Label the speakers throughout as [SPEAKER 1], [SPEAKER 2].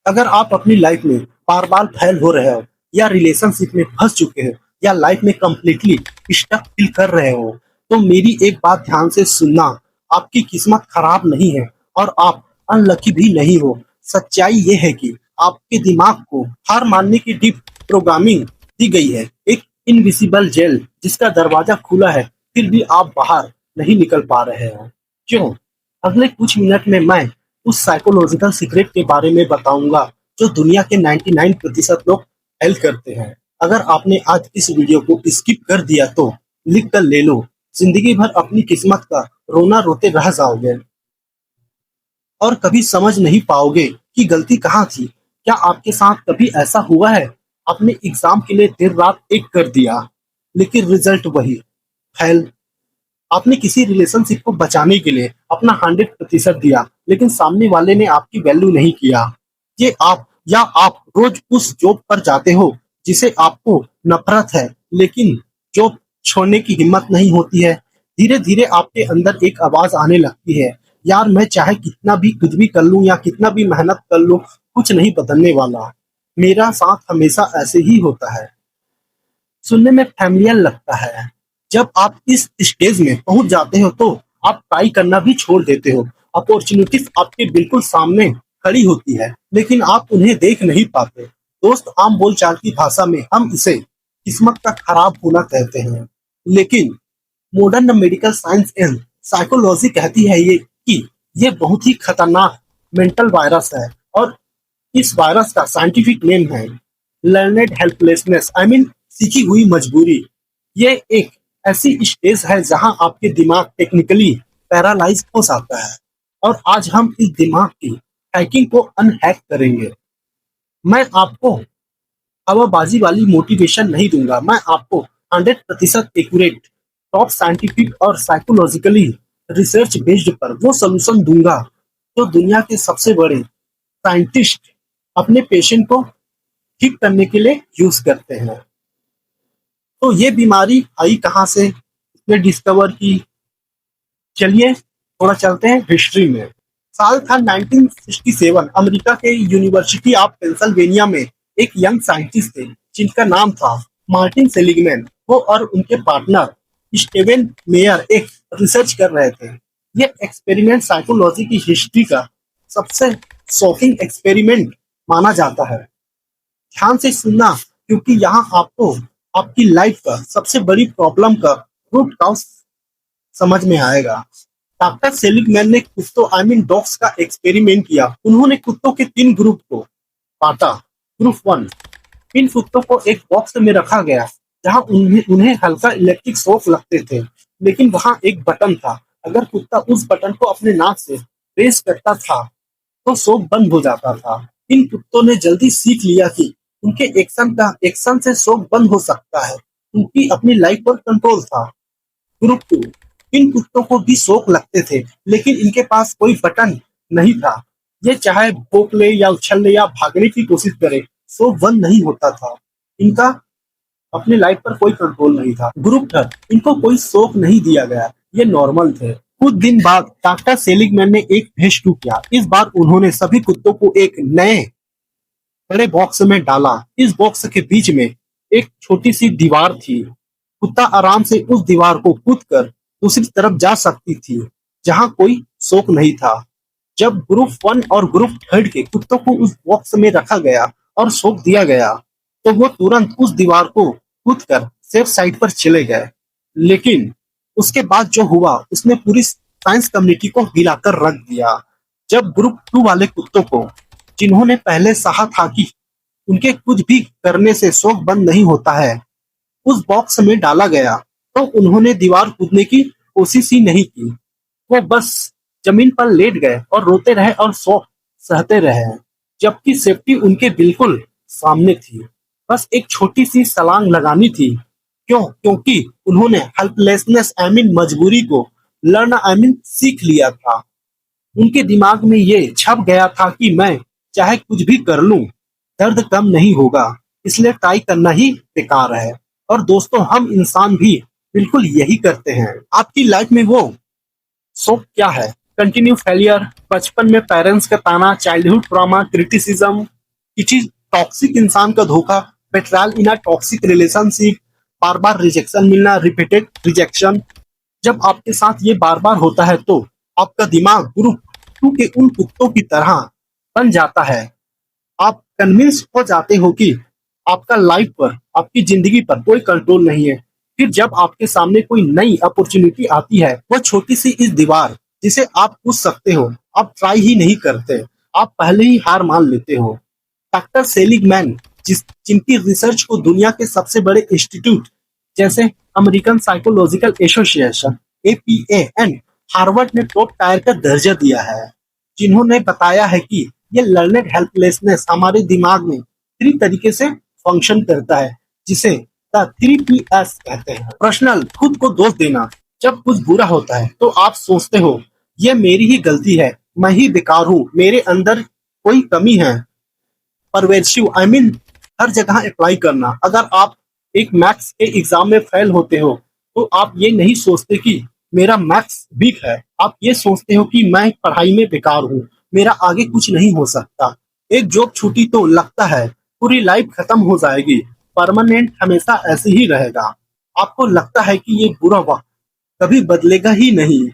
[SPEAKER 1] अगर आप अपनी लाइफ में बार बार फेल हो रहे हो या रिलेशनशिप में फंस चुके हो या लाइफ में कंप्लीटली स्टक फील कर रहे हो तो मेरी एक बात ध्यान से सुनना। आपकी किस्मत खराब नहीं है और आप अनलकी भी नहीं हो। सच्चाई ये है कि आपके दिमाग को हार मानने की डीप प्रोग्रामिंग दी गई है, एक इनविजिबल जेल जिसका दरवाजा खुला है फिर भी आप बाहर नहीं निकल पा रहे हो। क्यों? अगले कुछ मिनट में मैं उस साइकोलॉजिकल सीक्रेट के बारे में बताऊंगा जो दुनिया के 99% लोग फेल करते हैं। अगर आपने आज इस वीडियो को स्किप कर दिया तो लिख कर ले लो, जिंदगी भर अपनी किस्मत का रोना रोते रह जाओगे और कभी समझ नहीं पाओगे कि गलती कहाँ थी। क्या आपके साथ कभी ऐसा हुआ है? आपने एग्जाम के लिए देर रात एक कर दिया लेकिन रिजल्ट वही, फेल। आपने किसी रिलेशनशिप को बचाने के लिए अपना 100% दिया लेकिन सामने वाले ने आपकी वैल्यू नहीं किया। ये आप रोज उस जॉब पर जाते हो जिसे आपको नफरत है लेकिन जॉब छोड़ने की हिम्मत नहीं होती है। धीरे धीरे आपके अंदर एक आवाज आने लगती है, यार मैं चाहे कितना भी कुछ भी कर लूं या कितना भी मेहनत कर लूं कुछ नहीं बदलने वाला, मेरा साथ हमेशा ऐसे ही होता है। सुनने में फैमिलियर लगता है। जब आप इस स्टेज में पहुंच जाते हो तो आप ट्राई करना भी छोड़ देते हो। अपॉर्चुनिटीज आपके बिल्कुल सामने खड़ी होती है लेकिन आप उन्हें देख नहीं पाते। दोस्त आम बोलचाल की भाषा में हम इसे किस्मत का खराब होना कहते हैं, लेकिन modern medical science and psychology कहती है ये कि ये बहुत ही खतरनाक मेंटल वायरस है और इस वायरस का साइंटिफिक नेम है लर्नेड हेल्पलेसनेस, आई मीन सीखी हुई मजबूरी। ये एक ऐसी स्टेज है जहां आपके दिमाग टेक्निकली पैरालाइज हो जाता है और आज हम इस दिमाग की हैकिंग को अनहैक करेंगे। मैं आपको हवाबाजी वाली मोटिवेशन नहीं दूंगा, मैं आपको 100% एक्यूरेट, टॉप साइंटिफिक और साइकोलॉजिकली रिसर्च बेस्ड पर वो सोल्यूशन दूंगा जो दुनिया के सबसे बड़े साइंटिस्ट अपने पेशेंट को ठीक करने के लिए यूज करते हैं। तो ये बीमारी आई कहाँ से, इसने डिस्कवर की? चलिए थोड़ा चलते हैं हिस्ट्री में। साल था 1967। अमेरिका के यूनिवर्सिटी ऑफ पेंसिल्वेनिया में एक यंग साइंटिस्ट थे जिनका नाम था मार्टिन सेलिगमैन। वो और उनके पार्टनर स्टीवन मेयर एक रिसर्च कर रहे थे। ये एक्सपेरिमेंट साइकोलॉजी की हिस्ट्री का सबसे शॉकिंग एक्सपेरिमेंट माना जाता है। ध्यान से सुनना क्योंकि यहाँ आपको आपकी लाइफ का सबसे बड़ी प्रॉब्लम का रूट कॉज समझ में आएगा। डॉक्टर सेलिगमैन ने कुत्तों आई मीन डॉग्स का एक्सपेरिमेंट किया। उन्होंने कुत्तों के 3 ग्रुप को बांटा। ग्रुप 1, इन कुत्तों को एक बॉक्स में रखा गया जहां उन्हें उन्हें हल्का इलेक्ट्रिक शॉक लगते थे, लेकिन वहां एक बटन था। अगर कुत्ता उस बटन को अपने नाक से प्रेस करता था तो शॉक बंद हो जाता था। इन कुत्तों ने जल्दी सीख लिया कि उनके एक्शन से शॉक बंद हो सकता है। उनकी अपनी लाइफ पर कंट्रोल था। ग्रुप 2, इन कुत्तों को भी शौक लगते थे लेकिन इनके पास कोई बटन नहीं था। ये चाहे भौंक ले या उछल ले या भागने की कोशिश करे, शौक बंद नहीं होता था। इनका अपनी लाइफ पर कोई कंट्रोल नहीं था। ग्रुप 3, इनको कोई शौक नहीं दिया गया, ये नॉर्मल थे। कुछ दिन बाद डॉक्टर सेलिगमैन ने एक फेज 2 किया। इस बार उन्होंने सभी कुत्तों को एक नए बड़े बॉक्स में डाला। इस बॉक्स के बीच में एक छोटी सी दीवार थी। कुत्ता आराम से उस दीवार को कूद कर दूसरी तरफ जा सकती थी जहां कोई शौक नहीं था। जब ग्रुप 1 और ग्रुप 3 के कुत्तों को उस बॉक्स में रखा गया और शौक दिया गया तो वो तुरंत उस दीवार को कूद कर सेफ साइड पर चले गए। लेकिन उसके बाद जो हुआ उसने पूरी साइंस कम्युनिटी को हिलाकर रख दिया। जब ग्रुप 2 वाले कुत्तों को, जिन्होंने पहले सहा था कि उनके कुछ भी करने से शौक बंद नहीं होता है, उस बॉक्स में डाला गया तो उन्होंने दीवार कूदने की कोशिश ही नहीं की। वो बस जमीन पर लेट गए और रोते रहे और शौक सहते रहे, जबकि सेफ्टी उनके बिल्कुल सामने थी। बस एक छोटी सी छलांग लगानी थी। क्यों? क्योंकि उन्होंने हेल्पलेसनेस आई मीन मजबूरी को लर्न आई मीन सीख लिया था। उनके दिमाग में ये छप गया था कि मैं चाहे कुछ भी कर लूं, दर्द कम नहीं होगा, इसलिए ट्राई करना ही बेकार है। और दोस्तों, हम इंसान भी बिल्कुल यही करते हैं। आपकी लाइफ में वो शौक क्या है? कंटिन्यू फेलियर, बचपन में पेरेंट्स का ताना, चाइल्डहुड ट्रॉमा, क्रिटिसिज्म, किसी टॉक्सिक इंसान का धोखा, betrayal in a toxic relationship, बार बार रिजेक्शन मिलना, रिपीटेड रिजेक्शन। जब आपके साथ ये बार बार होता है तो आपका दिमाग ग्रुप टू के उन कुत्तों की तरह बन जाता है। आप कन्विंस हो जाते हो कि आपका लाइफ पर, आपकी जिंदगी पर कोई कंट्रोल नहीं है। फिर जब आपके सामने कोई नई अपॉर्चुनिटी आती है, वो छोटी सी इस दीवार जिसे आप पूछ सकते हो, आप ट्राई ही नहीं करते, आप पहले ही हार मान लेते हो। डॉक्टर सेलिगमैन, जिनकी रिसर्च को दुनिया के सबसे बड़े इंस्टीट्यूट जैसे American psychological association APA and Harvard ने टॉप टायर का दर्जा दिया है, जिन्होंने बताया है कि ये लर्नेड हेल्पलेसनेस हमारे दिमाग में थ्री तरीके से फंक्शन करता है, जिसे द 3 Ps कहते हैं। पर्सनल, खुद को दोष देना। जब कुछ बुरा होता है तो आप सोचते हो ये मेरी ही गलती है, मैं ही बेकार हूँ, मेरे अंदर कोई कमी है। परवेसिव, आई मीन हर जगह अप्लाई करना। अगर आप एक मैथ्स के एग्जाम में फेल होते हो तो आप ये नहीं सोचते कि मेरा मैथ्स वीक है, आप ये सोचते हो कि मैं पढ़ाई में बेकार हूँ, मेरा आगे कुछ नहीं हो सकता। एक जॉब छूटी तो लगता है पूरी लाइफ खत्म हो जाएगी, परमानेंट हमेशा ऐसे ही रहेगा। आपको लगता है कि ये बुरा वक्त कभी बदलेगा ही नहीं,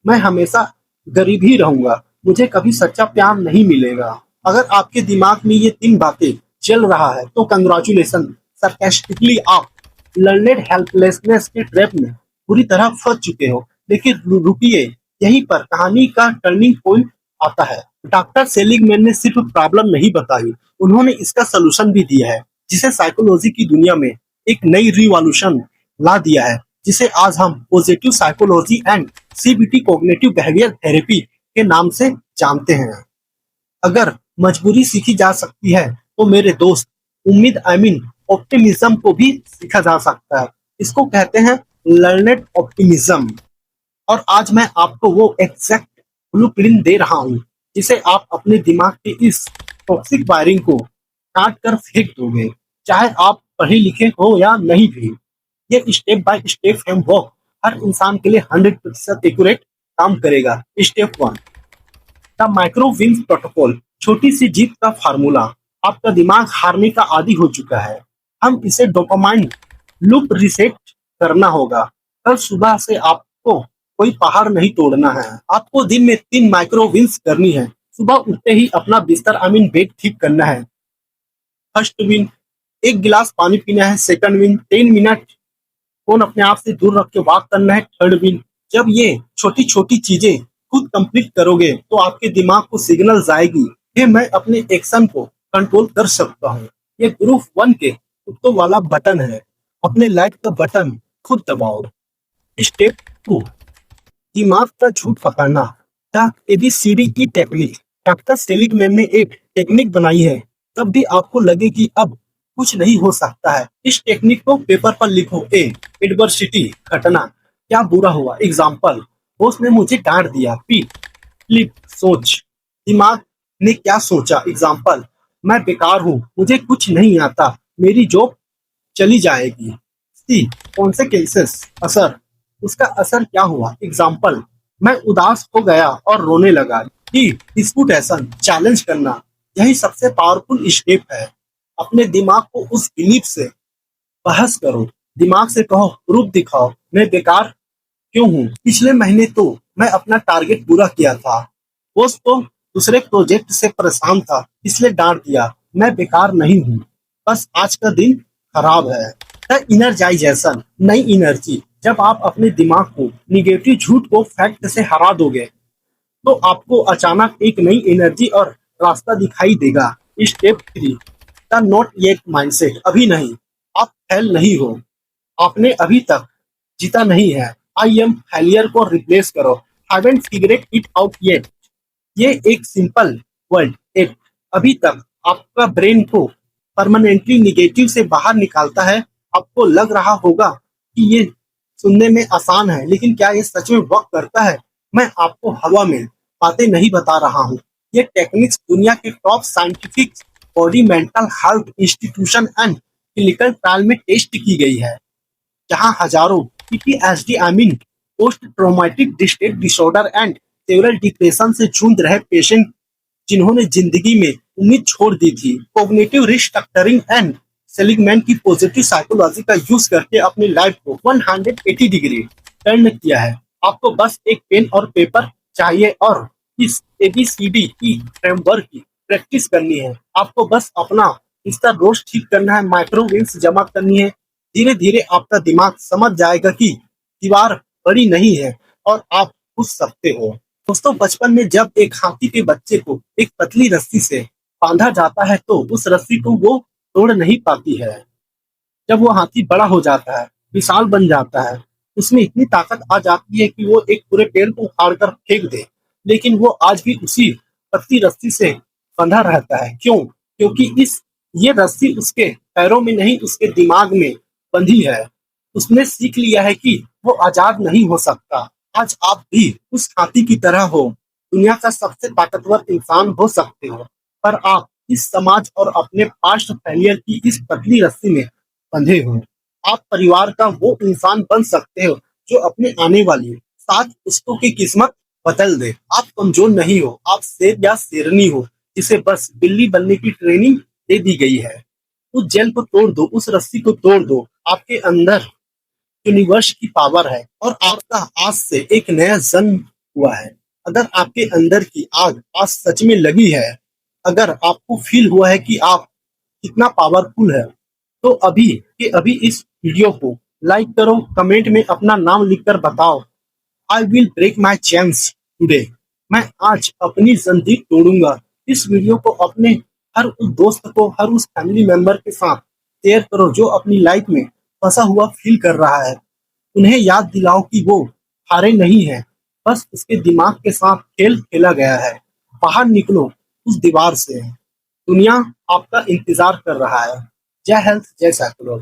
[SPEAKER 1] मैं हमेशा गरीब ही रहूंगा, मुझे कभी सच्चा प्यार नहीं मिलेगा। अगर आपके दिमाग में ये 3 बातें चल रहा है तो कंग्रेचुलेशन, सरकास्टिकली आप लर्नेड हेल्पलेसनेस के ट्रैप में पूरी तरह फंस चुके हो। लेकिन रुकिए, यहीं पर कहानी का टर्निंग पॉइंट आता है। डॉक्टर सेलिगमैन ने सिर्फ प्रॉब्लम नहीं बताई, उन्होंने इसका सलूशन भी दिया है, जिसे साइकोलॉजी की दुनिया में एक नई रिवॉल्यूशन ला दिया है, जिसे आज हम positive psychology and CBT cognitive behaviour therapy के नाम से जानते हैं। अगर मजबूरी सीखी जा सकती है तो मेरे दोस्त, उम्मीद आई मीन ऑप्टिमिज्म को भी सीखा जा सकता है। इसको कहते हैं लर्नेड ऑप्टिमिज्म। और आज मैं आपको वो एग्जैक्ट ब्लूप्रिंट दे रहा हूँ जिसे आप अपने दिमाग के इस टॉक्सिक वायरिंग को काट कर फेंक दोगे, चाहे आप पढ़े लिखे हो या नहीं भी। ये स्टेप बाय स्टेप फ्रेमवर्क हर इंसान के लिए 100% एक्यूरेट काम करेगा। Step 1, the micro wins protocol, छोटी सी जीत का फार्मूला। आपका दिमाग हारने का आदी हो चुका है, हम इसे डोपामाइन लूप रीसेट करना होगा। कल सुबह से आपको कोई पहाड़ नहीं तोड़ना है, आपको दिन में 3 माइक्रो विंस करनी है। सुबह उठते ही अपना बिस्तर आई मीन बेड ठीक करना है। फर्स्ट विन, 1 गिलास पानी पीना है। सेकंड विन, 10 मिनट फोन अपने आप से दूर रख के वॉक करना है। थर्ड विन, जब ये छोटी छोटी चीजें खुद कंप्लीट करोगे तो आपके दिमाग को सिग्नल जाएगी कि मैं अपने एक्शन को कंट्रोल कर सकता हूँ। ये ग्रुप 1 के कुत्तों वाला बटन है, अपने लाइफ का बटन खुद दबाओ। स्टेप 2, दिमाग का झूठ पकड़ना, द एबीसीडी की टेक्निक। डॉक्टर सेलिगमैन ने एक टेक्निक बनाई है, तब भी आपको लगे कि अब कुछ नहीं हो सकता है। इस टेक्निक को पेपर पर लिखो। ए, एडवर्सिटी, घटना, क्या बुरा हुआ। एग्जाम्पल, बॉस ने मुझे डांट दिया। पी, फ्लिप, सोच, दिमाग ने क्या सोचा। एग्जाम्पल, मैं बेकार हूँ, मुझे कुछ नहीं आता, मेरी जॉब चली जाएगी। सी, कॉन्सिक्वेंसेस, असर, उसका असर क्या हुआ। एग्जाम्पल, मैं उदास हो गया और रोने लगा। डी, डिस्पुटेशन, चैलेंज करना, यही सबसे पावरफुल स्टेप है। अपने दिमाग को उस बिलीफ से बहस करो, दिमाग से कहो, प्रूफ दिखाओ, मैं बेकार क्यों हूँ। पिछले महीने तो मैं अपना टारगेट पूरा किया था, बॉस तो दूसरे प्रोजेक्ट से परेशान था इसलिए डांट दिया। मैं बेकार नहीं हूँ, बस आज का दिन खराब है। द इनर्जाइजेशन, नई एनर्जी। जब आप अपने दिमाग को निगेटिव झूठ को फैक्ट से हरा दोगे तो आपको अचानक एक नई एनर्जी और रास्ता दिखाई देगा। Step 3, the not yet mindset, अभी नहीं, आप फेल नहीं हो, आपने अभी तक जीता नहीं है। आई एम फेलियर को रिप्लेस करो, हैवंट फिगरेड इट आउट येट। ये एक सिंपल वर्ड एट अभी तक आपका ब्रेन को परमानेंटली निगेटिव से बाहर निकालता है। आपको लग रहा होगा कि ये सुनने में आसान है, लेकिन क्या ये सच में वर्क करता है? मैं आपको हवा में बातें नहीं बता रहा हूँ, ये टेक्निक्स दुनिया के top scientific body mental health institution and clinical trial में टेस्ट की गई है, जहां हजारों PTSD I mean post traumatic stress disorder and several depression से जूझ रहे पेशेंट जिन्होंने जिंदगी में उम्मीद छोड़ दी थी। कॉग्निटिव रिस्ट्रक्चरिंग एंड सेलिगमैन की पॉजिटिव साइकोलॉजी का यूज करके अपनी लाइफ को 180 डिग्री टर्न किया है। आपको बस एक पेन और पेपर चाहिए और इस ABCD की फ्रेमवर्क की प्रैक्टिस करनी है। आपको बस अपना इसका रोज ठीक करना है, माइक्रोवेव्स जमा करनी है। धीरे धीरे आपका दिमाग समझ जाएगा कि दीवार बड़ी नहीं है और आप पूछ सकते हो। दोस्तों, बचपन में जब एक हाथी के बच्चे को एक पतली रस्सी से बांधा जाता है तो उस रस्सी को वो तोड़ नहीं पाती है। जब वो हाथी बड़ा हो जाता है, विशाल बन जाता है, उसमें इतनी ताकत आ जाती है कि वो एक पूरे पेड़ को उखाड़ कर फेंक दे, लेकिन वो आज भी उसी पतली रस्सी से बंधा रहता है। क्यों? क्योंकि इस ये रस्सी उसके पैरों में नहीं, उसके दिमाग में बंधी है। उसने सीख लिया है कि वो आजाद नहीं हो सकता। आज आप भी उस हाथी की तरह हो, दुनिया का सबसे ताकतवर इंसान हो सकते हो, पर आप इस समाज और अपने पास्ट फेलियर की इस पतली रस्सी में बंधे हो। आप परिवार का वो इंसान बन सकते हो जो अपने आने वाली 7 पुश्तों की किस्मत बदल दे। आप कमजोर नहीं हो, आप शेर या शेरनी हो जिसे बस बिल्ली बनने की ट्रेनिंग दे दी गई है। उस जेल को तोड़ दो, उस रस्सी को तोड़ दो। आपके अंदर यूनिवर्स की पावर है और आपका आज से एक नया जन्म हुआ है। अगर आपके अंदर की आग आज सच में लगी है, अगर आपको फील हुआ है कि आप कितना पावरफुल है, तो अभी के अभी इस वीडियो को लाइक करो, कमेंट में अपना नाम लिखकर बताओ, I will break my chains today. मैं आज अपनी जंजीर तोड़ूंगा। इस वीडियो को अपने हर उस दोस्त को, हर उस फैमिली मेंबर के साथ शेयर करो जो अपनी लाइफ में फंसा हुआ फील कर रहा है। उन्हें याद दिलाओ कि वो हारे नहीं है, बस उसके दिमाग के साथ खेल खेला गया है। बाहर निकलो उस दीवार से, दुनिया आपका इंतजार कर रहा है। जय हेल्थ, जय साइकोलॉजी।